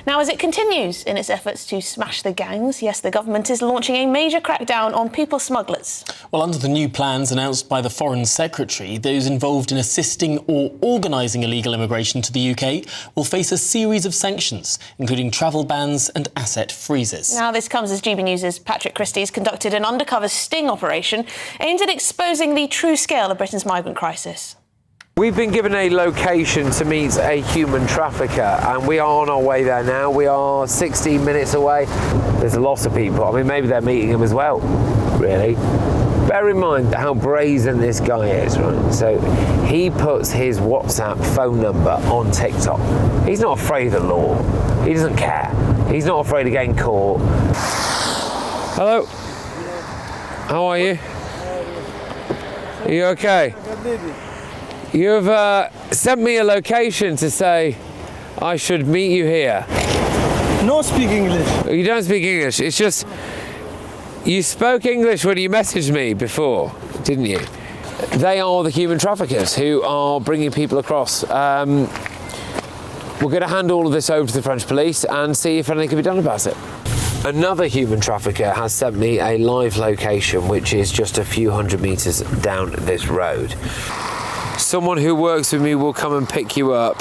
Now, as it continues in its efforts to smash the gangs, yes, the government is launching a major crackdown on people smugglers. Well, under the new plans announced by the Foreign Secretary, those involved in assisting or organising illegal immigration to the UK will face a series of sanctions, including travel bans and asset freezes. Now, this comes as GB News' Patrick Christys conducted an undercover sting operation aimed at exposing the true scale of Britain's migrant crisis. We've been given a location to meet a human trafficker and we are on our way there now. We are 16 minutes away. There's a lot of people. I mean, maybe they're meeting him as well, really. Bear in mind how brazen this guy is, right? So he puts his WhatsApp phone number on TikTok. He's not afraid of the law. He doesn't care. He's not afraid of getting caught. Hello. How are you? Are you okay? You've sent me a location to say I should meet you here. No speak English. You don't speak English. It's just you spoke English when you messaged me before, didn't you? They are the human traffickers who are bringing people across. We're going to hand all of this over to the French police and see if anything can be done about it. Another human trafficker has sent me a live location which is just a few hundred metres down this road. Someone who works with me will come and pick you up,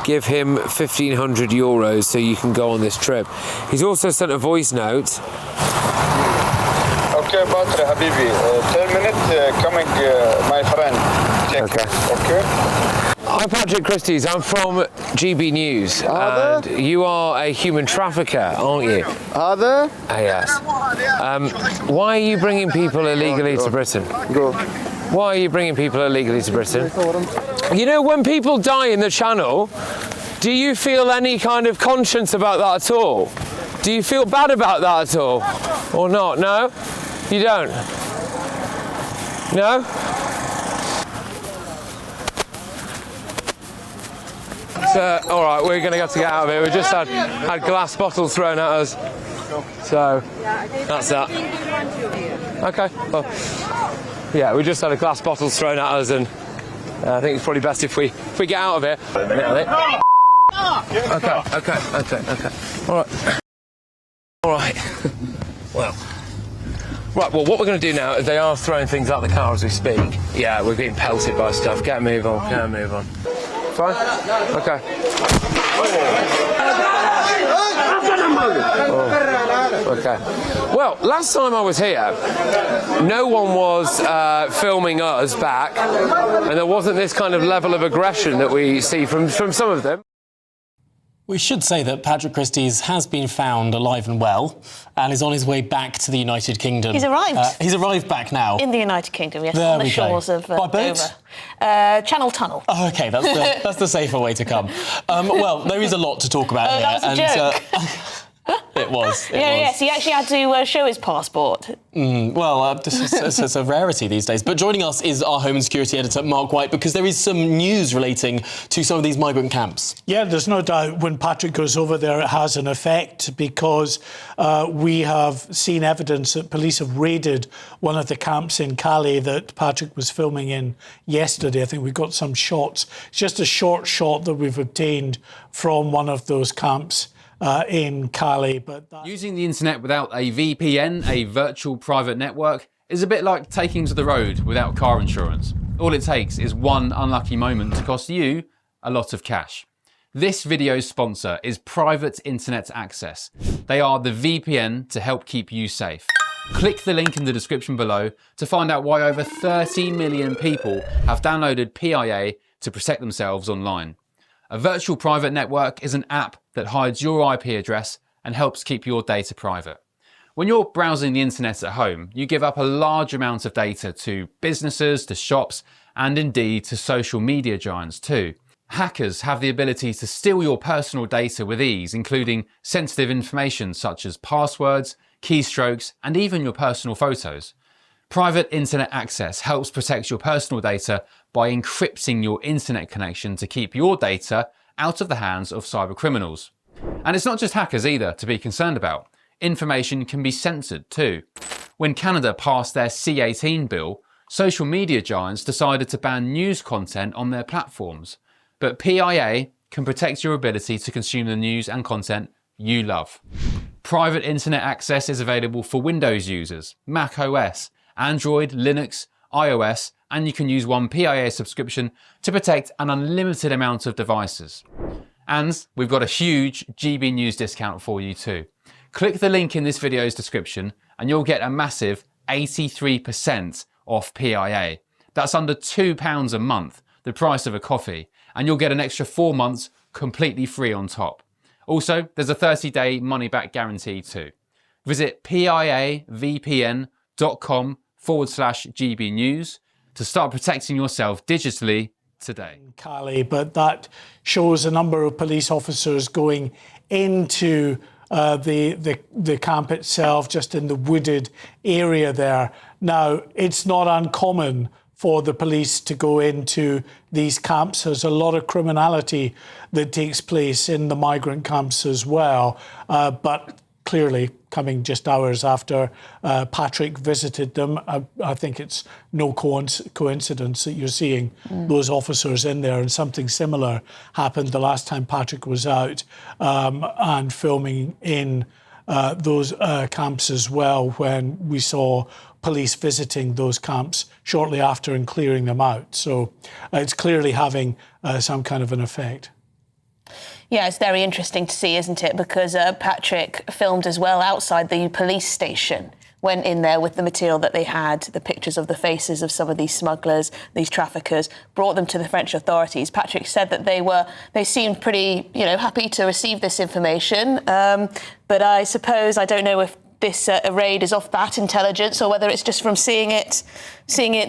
give him 1,500 euros so you can go on this trip. He's also sent a voice note. Okay, Patrick, Habibi, 10 minutes coming, my friend. Okay. I'm Patrick Christys, I'm from GB News, and you are a human trafficker, aren't you? Yes. Why are you bringing people illegally to Britain? Why are you bringing people illegally to Britain? You know, when people die in the Channel, do you feel any kind of conscience about that at all? Do you feel bad about that at all? Or not? No? You don't? No? So, all right, we're going to have to get out of here. We just had glass bottles thrown at us. So, that's that. Okay, well, yeah, we just had a glass bottles thrown at us, and I think it's probably best if we get out of here. Okay. All right. Well, what we're going to do now is they are throwing things out the car as we speak. Yeah, we're being pelted by stuff. Get a move on. Fine? Okay. Oh, okay. Well, last time I was here, no one was filming us back, and there wasn't this kind of level of aggression that we see from some of them. We should say that Patrick Christys has been found alive and well and is on his way back to the United Kingdom. He's arrived. He's arrived back now. In the United Kingdom, yes, there on the shores of By boat? Dover. Channel Tunnel. Oh, OK, that's the safer way to come. Well, there is a lot to talk about here. That was a joke. It was. Yes, he actually had to show his passport. It's a rarity these days. But joining us is our Home and Security editor, Mark White, because there is some news relating to some of these migrant camps. Yeah, there's no doubt when Patrick goes over there, it has an effect because we have seen evidence that police have raided one of the camps in Calais that Patrick was filming in yesterday. I think we got some shots. It's just a short shot that we've obtained from one of those camps in Calais. Using the internet without a VPN, a virtual private network, is a bit like taking to the road without car insurance. All it takes is one unlucky moment to cost you a lot of cash. This video's sponsor is Private Internet Access. They are the VPN to help keep you safe. Click the link in the description below to find out why over 30 million people have downloaded PIA to protect themselves online. A virtual private network is an app that hides your IP address and helps keep your data private. When you're browsing the internet at home, you give up a large amount of data to businesses, to shops, and indeed to social media giants too. Hackers have the ability to steal your personal data with ease, including sensitive information such as passwords, keystrokes, and even your personal photos. Private internet access helps protect your personal data by encrypting your internet connection to keep your data out of the hands of cyber criminals. And it's not just hackers either to be concerned about. Information can be censored too. When Canada passed their C-18 bill, social media giants decided to ban news content on their platforms. But PIA can protect your ability to consume the news and content you love. Private internet access is available for Windows users, Mac OS, Android, Linux, iOS, and you can use one PIA subscription to protect an unlimited amount of devices. And we've got a huge GB News discount for you too. Click the link in this video's description and you'll get a massive 83% off PIA. That's under £2 a month, the price of a coffee, and you'll get an extra 4 months completely free on top. Also, there's a 30-day money-back guarantee too. Visit piavpn.com/GB News to start protecting yourself digitally today. Calais, but that shows a number of police officers going into the camp itself, just in the wooded area there. Now, it's not uncommon for the police to go into these camps. There's a lot of criminality that takes place in the migrant camps as well, but clearly coming just hours after Patrick visited them, I think it's no coincidence that you're seeing those officers in there, and something similar happened the last time Patrick was out and filming in those camps as well, when we saw police visiting those camps shortly after and clearing them out. So it's clearly having some kind of an effect. Yeah, it's very interesting to see, isn't it? Because Patrick filmed as well outside the police station, went in there with the material that they had, the pictures of the faces of some of these smugglers, these traffickers, brought them to the French authorities. Patrick said that they seemed pretty, happy to receive this information. But I suppose, I don't know if this raid is off bat intelligence or whether it's just from seeing it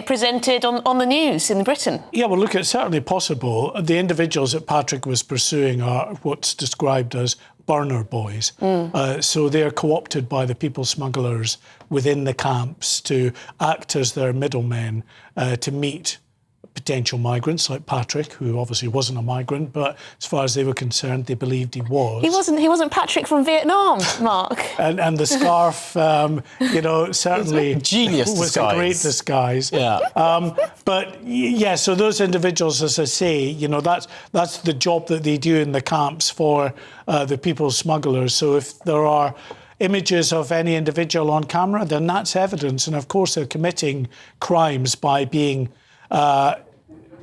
presented on the news in Britain. Yeah, well, look, it's certainly possible. The individuals that Patrick was pursuing are what's described as burner boys. So they're co-opted by the people smugglers within the camps to act as their middlemen to meet potential migrants like Patrick, who obviously wasn't a migrant, but as far as they were concerned, they believed he was. He wasn't Patrick from Vietnam, Mark. and the scarf, certainly genius was disguise. a great disguise. Yeah. But yeah, so those individuals, as I say, that's the job that they do in the camps for the people smugglers. So if there are images of any individual on camera, then that's evidence. And of course, they're committing crimes by being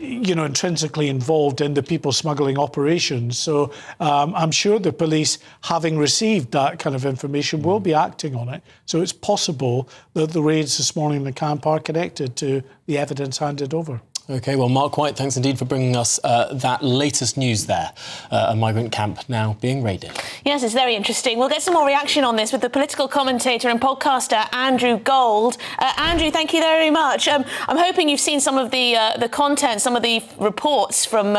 intrinsically involved in the people smuggling operations. So I'm sure the police, having received that kind of information, will be acting on it. So it's possible that the raids this morning in the camp are connected to the evidence handed over. OK, well, Mark White, thanks indeed for bringing us that latest news there. A migrant camp now being raided. Yes, it's very interesting. We'll get some more reaction on this with the political commentator and podcaster Andrew Gold. Andrew, thank you very much. I'm hoping you've seen some of the content, some of the reports from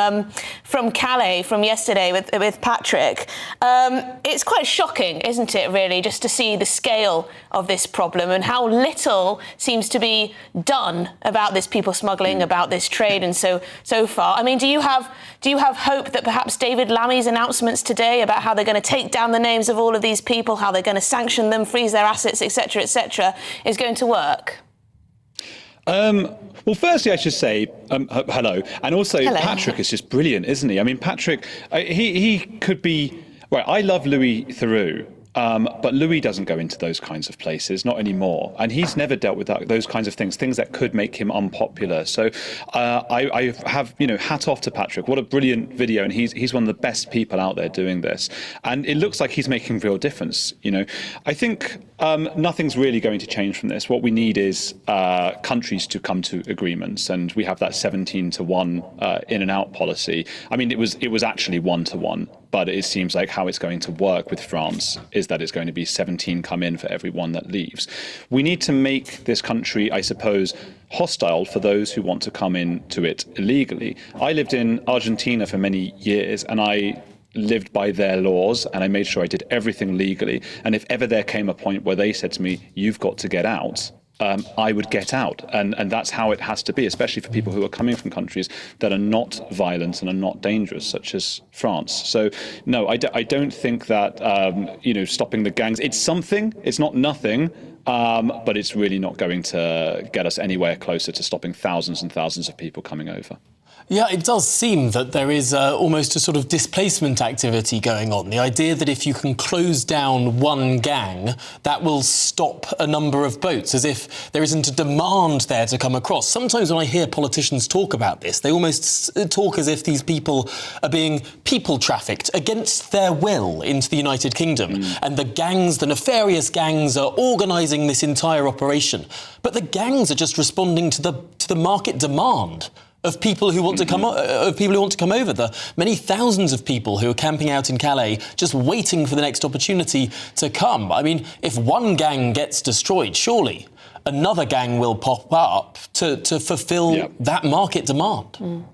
Calais from yesterday with Patrick. It's quite shocking, isn't it, really, just to see the scale of this problem and how little seems to be done about this people smuggling, about this trade, and so far. I mean, do you have hope that perhaps David Lammy's announcements today about how they're going to take down the names of all of these people, how they're going to sanction them, freeze their assets, etc., is going to work? Well, firstly, I should say hello, and also hello. Patrick is just brilliant, isn't he? I mean, Patrick, he could be. Right, I love Louis Theroux. But Louis doesn't go into those kinds of places, not anymore. And he's never dealt with those kinds of things that could make him unpopular. So I have, hat off to Patrick. What a brilliant video. And he's one of the best people out there doing this. And it looks like he's making real difference. I think nothing's really going to change from this. What we need is countries to come to agreements. And we have that 17-1 in and out policy. I mean, it was actually 1-1. But it seems like how it's going to work with France is that it's going to be 17 come in for every one that leaves. We need to make this country, I suppose, hostile for those who want to come into it illegally. I lived in Argentina for many years, and I lived by their laws, and I made sure I did everything legally. And if ever there came a point where they said to me, "You've got to get out," I would get out. And that's how it has to be, especially for people who are coming from countries that are not violent and are not dangerous, such as France. So, no, I don't think that, stopping the gangs, it's something, it's not nothing, but it's really not going to get us anywhere closer to stopping thousands and thousands of people coming over. Yeah, it does seem that there is almost a sort of displacement activity going on. The idea that if you can close down one gang, that will stop a number of boats, as if there isn't a demand there to come across. Sometimes when I hear politicians talk about this, they almost talk as if these people are being people trafficked against their will into the United Kingdom. And the gangs, the nefarious gangs, are organising this entire operation. But the gangs are just responding to the market demand of people who want to come over. The many thousands of people who are camping out in Calais just waiting for the next opportunity to come. I mean, if one gang gets destroyed, surely another gang will pop up to fulfill that market demand.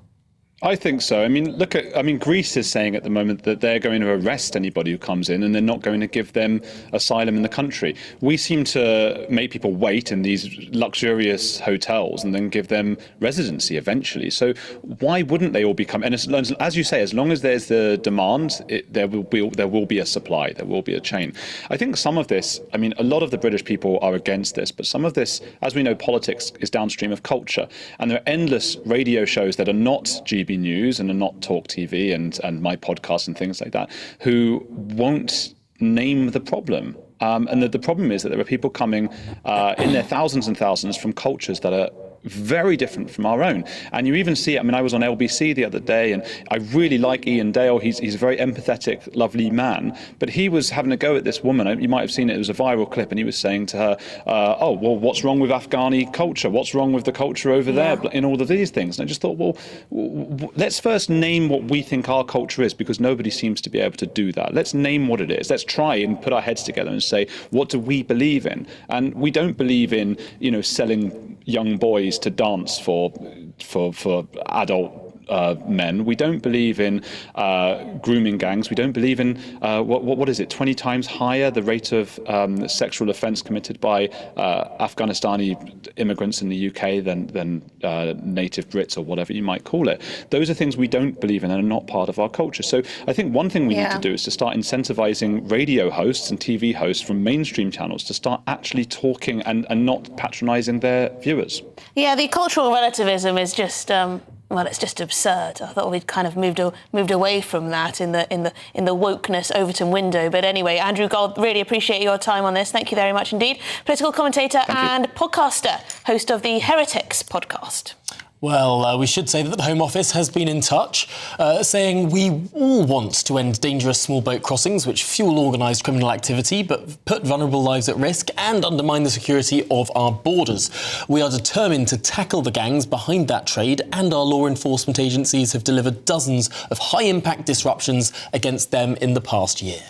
I think so. I mean, Greece is saying at the moment that they're going to arrest anybody who comes in and they're not going to give them asylum in the country. We seem to make people wait in these luxurious hotels and then give them residency eventually. So why wouldn't they all become? And as you say, as long as there's the demand, there will be a supply, there will be a chain. I think some of this, I mean, a lot of the British people are against this, but some of this, as we know, politics is downstream of culture. And there are endless radio shows that are not GB News and are not Talk TV and my podcast and things like that, who won't name the problem. And the problem is that there are people coming in their thousands and thousands from cultures that are very different from our own. And you even see, I mean, I was on LBC the other day and I really like Ian Dale. He's a very empathetic, lovely man, but he was having a go at this woman. You might have seen it, it was a viral clip, and he was saying to her, oh, well, what's wrong with Afghani culture? What's wrong with the culture over there in all of these things? And I just thought, well, let's first name what we think our culture is, because nobody seems to be able to do that. Let's name what it is. Let's try and put our heads together and say, what do we believe in? And we don't believe in, selling young boys to dance for adult men. We don't believe in grooming gangs. We don't believe in what is it? 20 times higher the rate of sexual offence committed by Afghanistani immigrants in the UK than native Brits or whatever you might call it. Those are things we don't believe in and are not part of our culture. So I think one thing we need to do is to start incentivising radio hosts and TV hosts from mainstream channels to start actually talking and not patronising their viewers. Yeah, the cultural relativism is just. Well, it's just absurd. I thought we'd kind of moved away from that in the wokeness Overton window. But anyway, Andrew Gold, really appreciate your time on this. Thank you very much indeed. Political commentator and podcaster, host of the Heretics podcast. Well, we should say that the Home Office has been in touch, saying we all want to end dangerous small boat crossings which fuel organised criminal activity but put vulnerable lives at risk and undermine the security of our borders. We are determined to tackle the gangs behind that trade, and our law enforcement agencies have delivered dozens of high-impact disruptions against them in the past year.